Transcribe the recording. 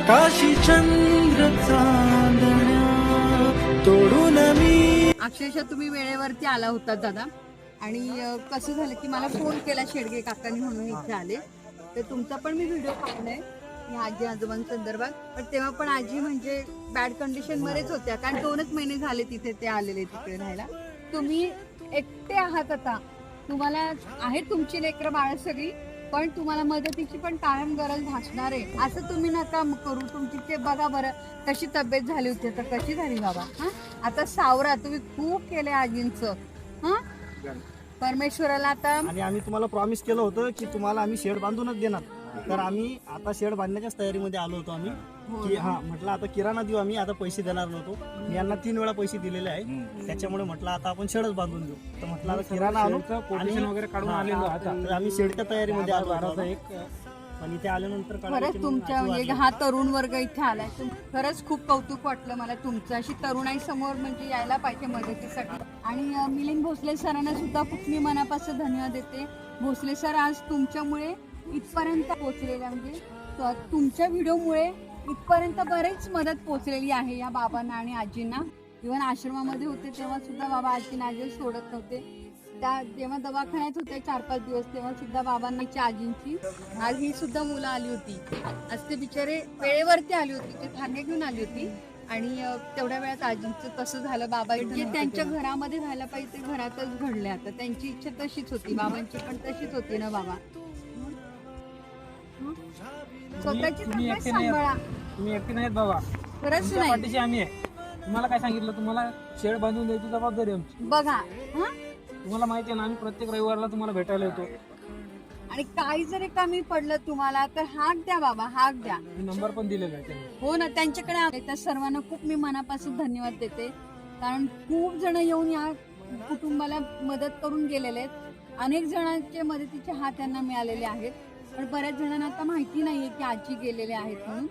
आकाशी चंद्र चांदण्या तोडून मी. अक्षरशः तुम्ही वेळेवरती आला होता दादा. आणि कसं झालं की मला फोन केला शेडगे काकांनी म्हणून इथे आले. तर तुमचा पण मी व्हिडिओ पाहिलाय या आजी आजोबांसंदर्भात. पण तेव्हा पण आजी म्हणजे बॅड कंडिशन मध्येच होत्या, कारण 2च महिने झाले तिथे ते आलेले तिकडे राहायला. तुम्ही एकटे आहात आता, तुम्हाला आहेत तुमची लेकरं बाळ सगळी, पण तुम्हाला मदतीची पण कायम गरज भासणार आहे. असं तुम्ही नका करू. तुमची ते बघा बरं कशी तब्येत झाली होती, तर कशी झाली बाबा. हा आता सावरा, तुम्ही खूप केले आजींचं. हा परमेश्वराला आता. आणि आम्ही तुम्हाला प्रॉमिस केलं होतं की तुम्हाला आम्ही शेड बांधूनच देणार. तर आम्ही आता शेड बांधण्याच्याच तयारीमध्ये आलो होतो आम्ही की म्हटलं आता किराणा देऊ. आम्ही आता पैसे देणार नव्हतो, मी यांना 3 वेळा पैसे दिलेले आहे. त्याच्यामुळे म्हटलं आता आपण शेडच बांधून देऊ. तर म्हटलं आता किराणा आणू आणि वगैरे काढून आलेलो आता. तर आम्ही शेडच्या तयारीमध्ये आलो होतो. पण इथे आल्यानंतर खरंच तुमच्या म्हणजे हा तरुण वर्ग इथे आलाय, खरंच खूप कौतुक वाटलं मला तुमचं. अशी तरुणाई समोर म्हणजे यायला पाहिजे मदतीसाठी. आणि मिलिंद भोसले सरांना सुद्धा खूप मी मनापासून धन्यवाद देते. भोसले सर आज तुमच्यामुळे इथपर्यंत पोहोचलेल्या, म्हणजे तुमच्या व्हिडिओमुळे इथपर्यंत बरेच मदत पोहोचलेली आहे या बाबांना आणि आजींना. इव्हन आश्रमामध्ये होते तेव्हा सुद्धा बाबा आजींना आजी सोडत नव्हते. त्या जेव्हा दवाखान्यात होते 4-5 दिवस, तेव्हा सुद्धा बाबांची आजींची आज ही सुद्धा मुलं आली होती. आज ते बिचारे वेळेवरती आली होती, ते धान्य घेऊन आली होती. आणि तेवढ्या वेळात आजींचं तसं झालं. बाबा जे त्यांच्या घरामध्ये व्हायला पाहिजे ते घरातच घडले. आता त्यांची इच्छा तशीच होती, बाबांची पण तशीच होती ना बाबा. स्वतःची तब्येत सांभाळा. तुम्ही एकटे नाहीत बाबा, खरंच नाही पाठीशी आम्ही आहे. तुम्हाला काय सांगितलं, तुम्हाला शेड बांधून द्यायची जबाबदारी आमची. बघा. हा तुम्हाला माहिती आहे ना, आम्ही प्रत्येक रविवारला तुम्हाला भेटायला येतो. आणि काही जरी कमी पडलं तुम्हाला तर हाक द्या बाबा, हाक द्या. मी नंबर पण दिलेला आहे त्यांनी. हो ना, त्यांच्याकडे आले. त्या सर्वांना खूप मी मनापासून धन्यवाद देते, कारण खूप जण येऊन या कुटुंबाला मदत करून गेलेले आहेत. अनेक जणांचे मदतीचे हात त्यांना मिळालेले आहेत, पण बऱ्याच जणांना आता माहिती नाहीये की आजी गेलेले आहेत म्हणून.